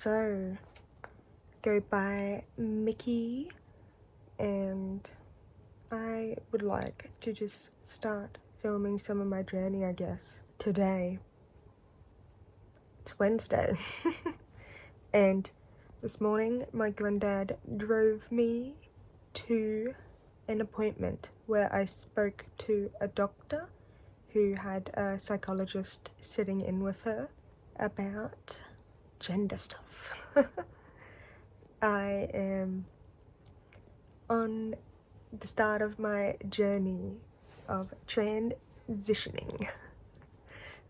So, go by Mickey, and I would like to just start filming some of my journey, I guess. Today, it's Wednesday, and this morning my granddad drove me to an appointment where I spoke to a doctor who had a psychologist sitting in with her about gender stuff. I am on the start of my journey of transitioning.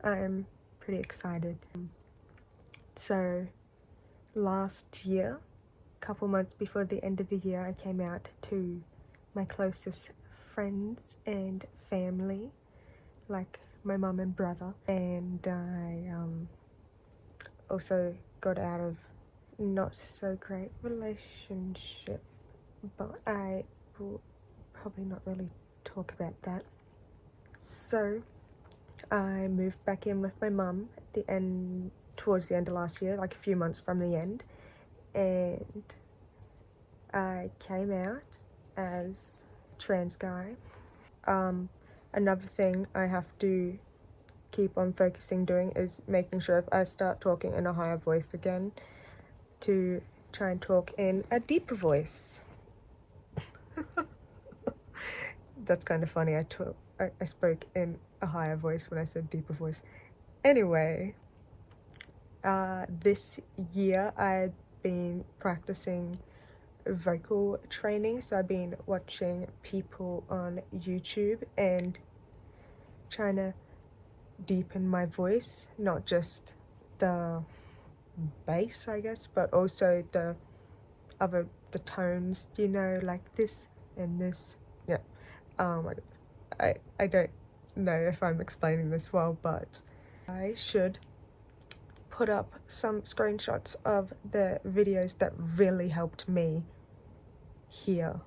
I'm pretty excited. So last year, a couple months before the end of the year, I came out to my closest friends and family, like my mum and brother, and I also got out of not so great relationship, but I will probably not really talk about that. So I moved back in with my mum at towards the end of last year, like a few months from the end, and I came out as trans guy. Another thing I have to keep on focusing doing is making sure if I start talking in a higher voice again, to try and talk in a deeper voice. That's kind of funny. I spoke in a higher voice when I said deeper voice. Anyway, this year I've been practicing vocal training, so I've been watching people on YouTube and trying to deepen my voice, not just the bass, I guess, but also the tones, you know, like this and this. Yeah. I don't know if I'm explaining this well, but I should put up some screenshots of the videos that really helped me here.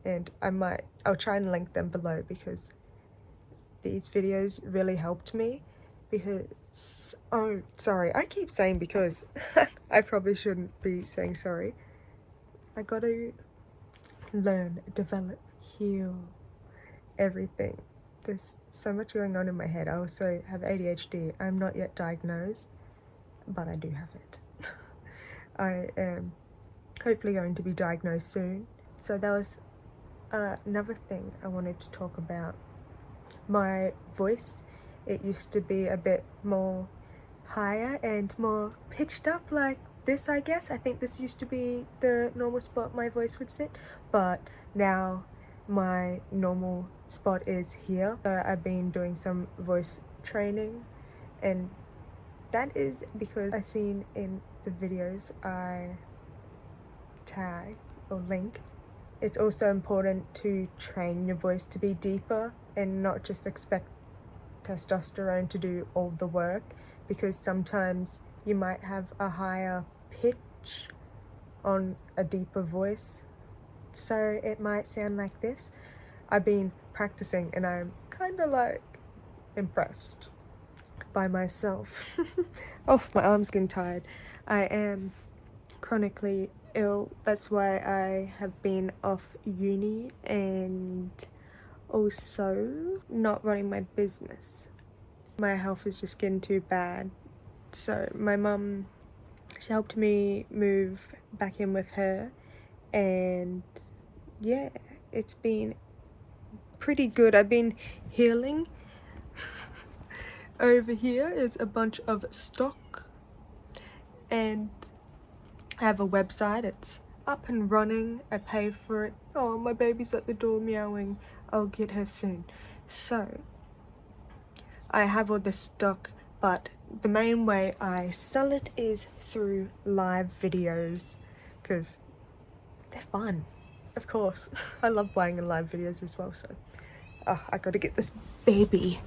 And I'll try and link them below, because these videos really helped me. Because, oh, sorry, I keep saying because. I probably shouldn't be saying sorry. I gotta learn, develop, heal, everything. There's so much going on in my head. I also have ADHD. I'm not yet diagnosed, but I do have it. I am hopefully going to be diagnosed soon. So that was another thing I wanted to talk about. My voice, it used to be a bit more higher and more pitched up like this, I guess. I think this used to be the normal spot my voice would sit, but now my normal spot is here. So I've been doing some voice training, and that is because I've seen in the videos I tag or link, it's also important to train your voice to be deeper and not just expect testosterone to do all the work, because sometimes you might have a higher pitch on a deeper voice, so it might sound like this. I've been practicing and I'm kind of like impressed by myself. Oh, my arm's getting tired. I am chronically ill. That's why I have been off uni and also not running my business. My health is just getting too bad. So my mum, she helped me move back in with her, and yeah, it's been pretty good. I've been healing. Over here is a bunch of stock, and I have a website. It's up and running. I pay for it. Oh, my baby's at the door meowing. I'll get her soon. So I have all this stock, but the main way I sell it is through live videos, because they're fun, of course. I love buying in live videos as well. So I gotta get this baby.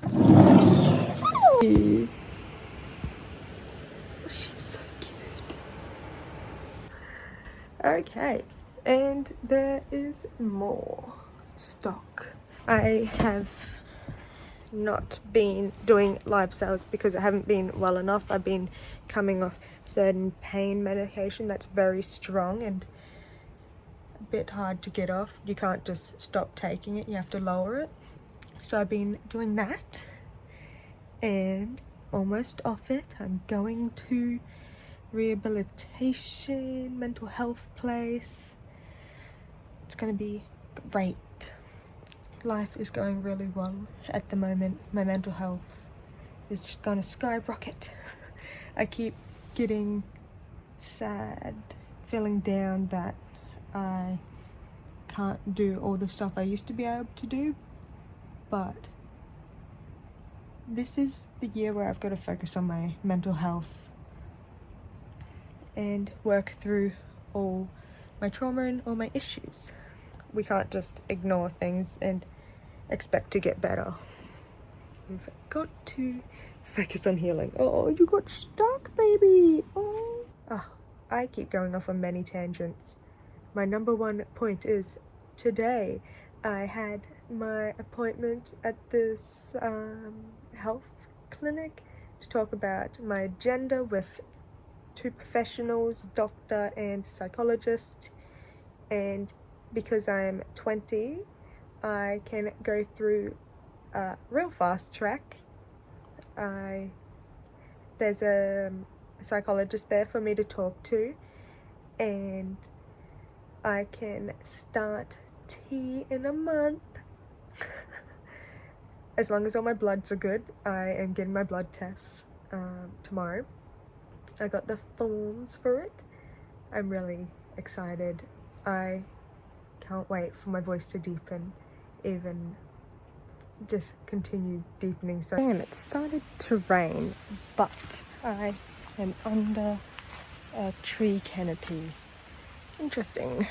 Oh, she's so cute. Okay, and there is more stock. I have not been doing live sales because I haven't been well enough. I've been coming off certain pain medication that's very strong and a bit hard to get off. You can't just stop taking it, you have to lower it. So I've been doing that and almost off it. I'm going to rehabilitation, mental health place. It's gonna be great. Life is going really well at the moment. My mental health is just gonna skyrocket. I keep getting sad, feeling down that I can't do all the stuff I used to be able to do, but this is the year where I've got to focus on my mental health and work through all my trauma and all my issues. We can't just ignore things and expect to get better. We've got to focus on healing. Oh, you got stuck, baby. Oh, I keep going off on many tangents. My number one point is today I had my appointment at this health clinic to talk about my agenda with two professionals, doctor and psychologist. And because I'm 20, I can go through a real fast track. There's a psychologist there for me to talk to, and I can start tea in a month. As long as all my bloods are good. I am getting my blood tests tomorrow. I got the forms for it. I'm really excited. I can't wait for my voice to deepen, even just continue deepening. So, and it started to rain, but I am under a tree canopy. Interesting.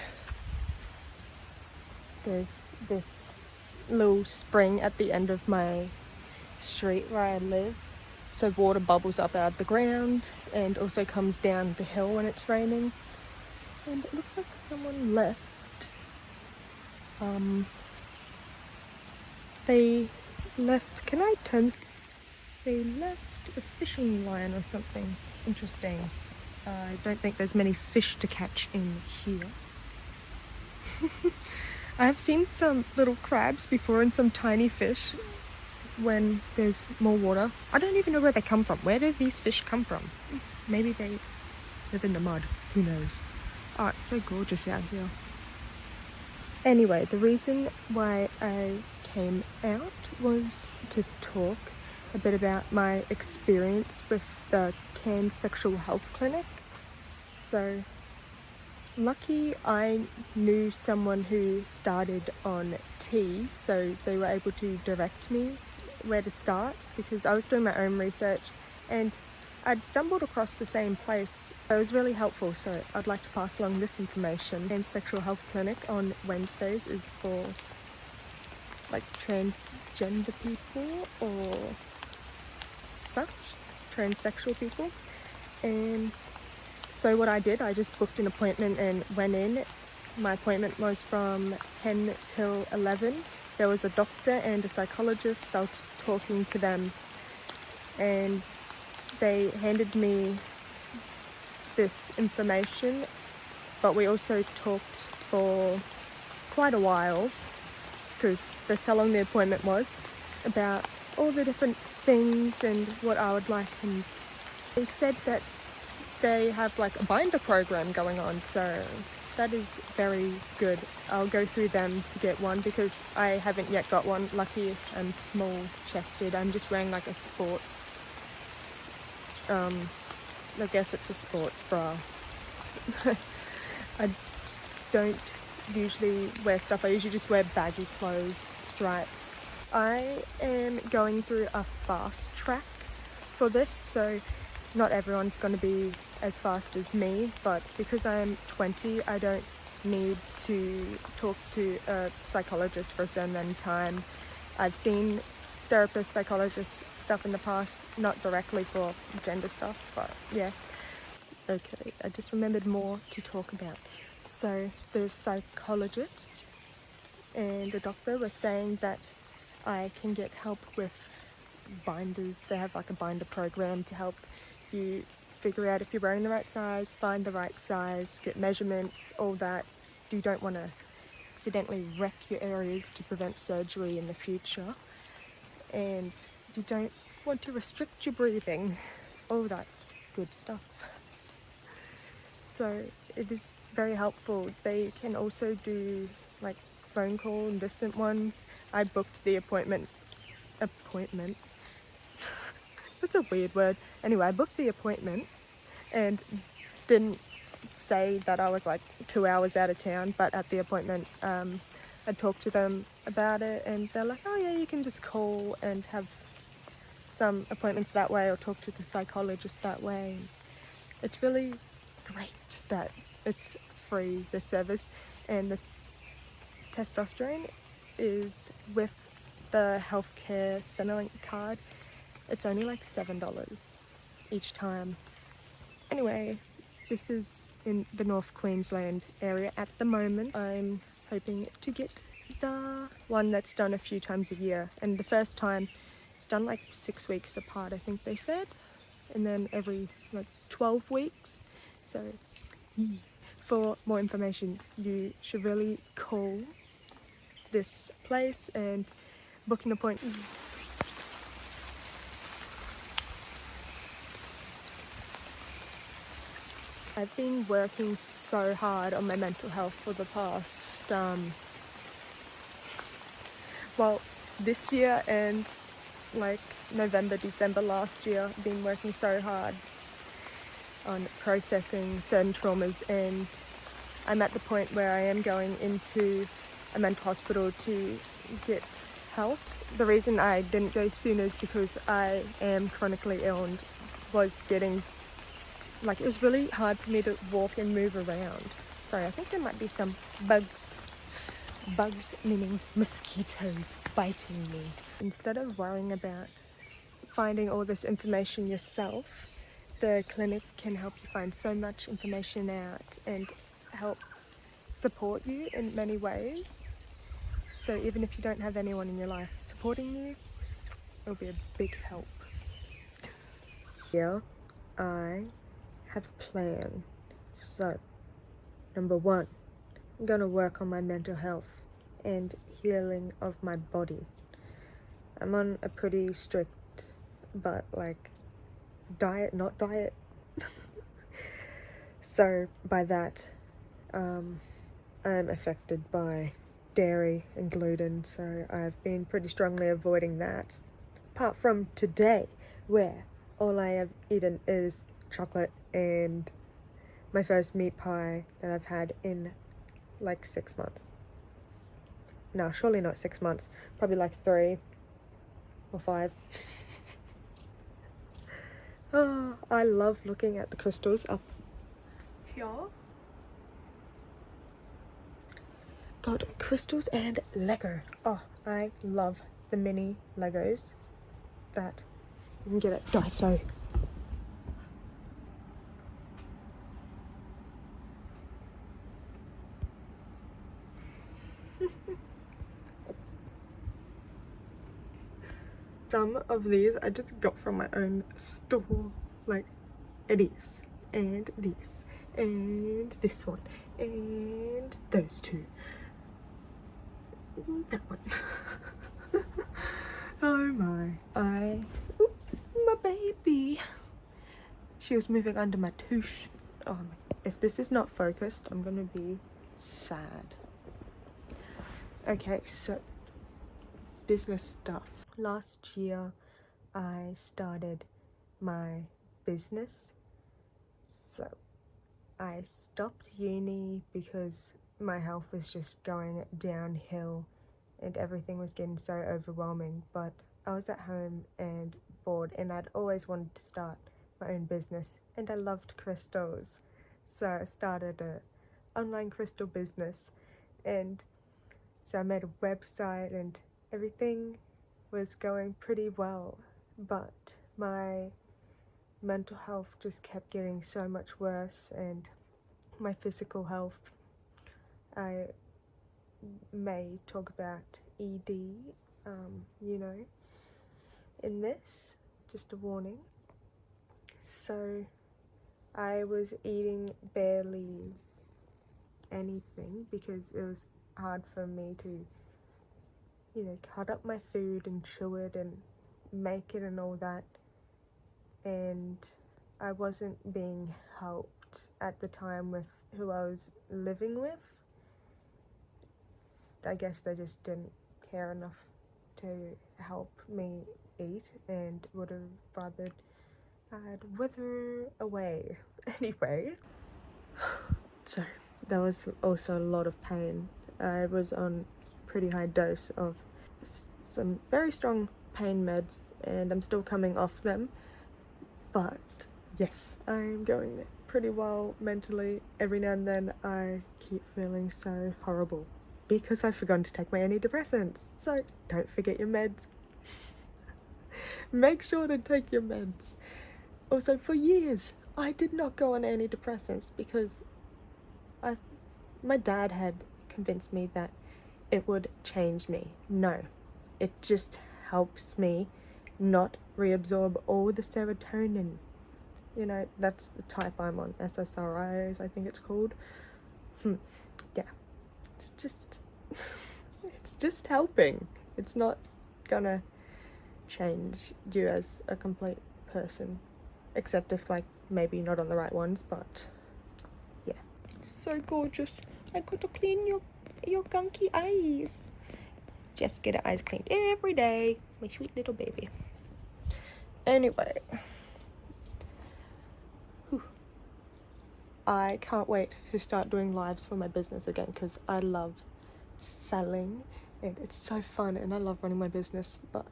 There's this little spring at the end of my street where I live, so water bubbles up out of the ground and also comes down the hill when it's raining. And it looks like someone left. They left, can I turn? They left a fishing line or something. Interesting. I don't think there's many fish to catch in here. I have seen some little crabs before and some tiny fish when there's more water. I don't even know where they come from. Where do these fish come from? Maybe they live in the mud. Who knows? Oh, it's so gorgeous out here. Anyway, the reason why I came out was to talk a bit about my experience with the Cairns Sexual Health Clinic. So, lucky I knew someone who started on T, so they were able to direct me where to start, because I was doing my own research and I'd stumbled across the same place. So it was really helpful, so I'd like to pass along this information. And Sexual Health Clinic on Wednesdays is for like transgender people or such, transsexual people. And so what I did, I just booked an appointment and went in. My appointment was from 10 till 11. There was a doctor and a psychologist. I was talking to them and they handed me this information, but we also talked for quite a while, because that's how long the appointment was, about all the different things and what I would like. And they said that they have like a binder program going on, so that is very good. I'll go through them to get one because I haven't yet got one. Lucky I'm small chested. I'm just wearing like a sports, I guess it's a sports bra. I don't usually wear stuff. I usually just wear baggy clothes, stripes. I am going through a fast track for this, so not everyone's going to be as fast as me, but because I am 20, I don't need to talk to a psychologist for a certain time. I've seen therapists, psychologists, stuff in the past, not directly for gender stuff, but yeah. Okay, I just remembered more to talk about. So the psychologist and the doctor were saying that I can get help with binders. They have like a binder program to help you figure out if you're wearing the right size, find the right size, get measurements, all that. You don't want to accidentally wreck your areas to prevent surgery in the future, and you don't want to restrict your breathing, all that good stuff. So it is very helpful. They can also do like phone call and distant ones. I booked the appointment. That's a weird word. Anyway, I booked the appointment and didn't say that I was like 2 hours out of town, but at the appointment, I talked to them about it, and they're like, oh yeah, you can just call and have some appointments that way, or talk to the psychologist that way. It's really great that it's free, the service, and the testosterone is with the healthcare Centrelink card. It's only like $7 each time. Anyway, this is in the North Queensland area at the moment. I'm hoping to get the one that's done a few times a year, and the first time it's done like 6 weeks apart, I think they said, and then every like 12 weeks. So for more information, you should really call this place and book an appointment. I've been working so hard on my mental health for the past, well, this year and like November, December last year. I've been working so hard on processing certain traumas, and I'm at the point where I am going into a mental hospital to get help. The reason I didn't go sooner is because I am chronically ill and was getting, like, it was really hard for me to walk and move around. Sorry, I think there might be some bugs meaning mosquitoes, biting me. Instead of worrying about finding all this information yourself, the clinic can help you find so much information out and help support you in many ways. So even if you don't have anyone in your life supporting you, it'll be a big help. Here, I have a plan. So, number 1, I'm gonna work on my mental health and healing of my body. I'm on a pretty strict, but like, not diet. So by that, I'm affected by dairy and gluten, so I've been pretty strongly avoiding that. Apart from today, where all I have eaten is chocolate and my first meat pie that I've had in like 6 months. No, surely not 6 months, probably like 3 or 5. Oh, I love looking at the crystals up here. Got crystals and Lego. Oh, I love the mini Legos that you can get at Daiso. Some of these I just got from my own store, like these, and this, and this one, and those two, that one. Oh my. Oops, my baby. She was moving under my touche. Oh my, if this is not focused, I'm gonna be sad. Okay, so business stuff. Last year, I started my business. So I stopped uni because my health was just going downhill and everything was getting so overwhelming. But I was at home and bored, and I'd always wanted to start my own business, and I loved crystals. So I started a online crystal business, and so I made a website and everything was going pretty well, but my mental health just kept getting so much worse, and my physical health, I may talk about ED, you know, in this, just a warning. So I was eating barely anything because it was hard for me to, you know, cut up my food and chew it and make it and all that. And I wasn't being helped at the time with who I was living with. I guess they just didn't care enough to help me eat and would have rather I'd wither away. Anyway, so there was also a lot of pain. I was on pretty high dose of some very strong pain meds and I'm still coming off them, but yes, I'm going pretty well mentally. Every now and then I keep feeling so horrible because I've forgotten to take my antidepressants, so don't forget your meds. Make sure to take your meds. Also, for years I did not go on antidepressants because my dad had convinced me that it would change me. No, it just helps me not reabsorb all the serotonin. You know, that's the type I'm on, SSRIs, I think it's called. Yeah, it's just helping. It's not gonna change you as a complete person, except if, like, maybe not on the right ones, but yeah. So gorgeous. I got to clean your gunky eyes. Just get her eyes cleaned every day. My sweet little baby. Anyway. Whew. I can't wait to start doing lives for my business again because I love selling and it's so fun and I love running my business, but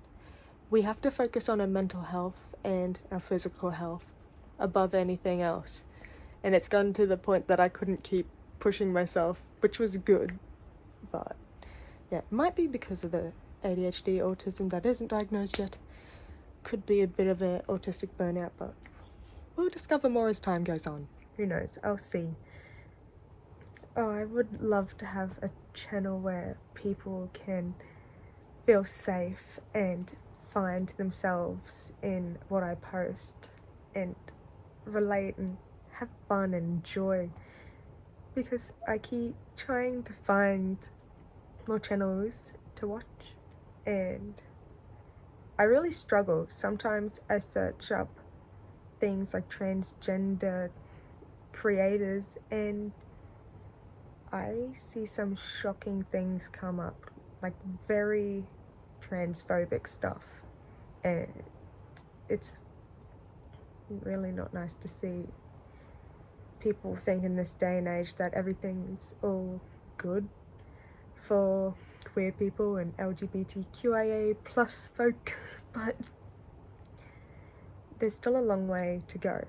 we have to focus on our mental health and our physical health above anything else. And it's gotten to the point that I couldn't keep pushing myself, which was good. But yeah, it might be because of the ADHD autism that isn't diagnosed yet. Could be a bit of an autistic burnout, but we'll discover more as time goes on. Who knows? I'll see. Oh, I would love to have a channel where people can feel safe and find themselves in what I post and relate and have fun and enjoy, because I keep trying to find more channels to watch and I really struggle. Sometimes I search up things like transgender creators and I see some shocking things come up, like very transphobic stuff, and it's really not nice to see people think in this day and age that everything's all good for queer people and LGBTQIA plus folk, but there's still a long way to go.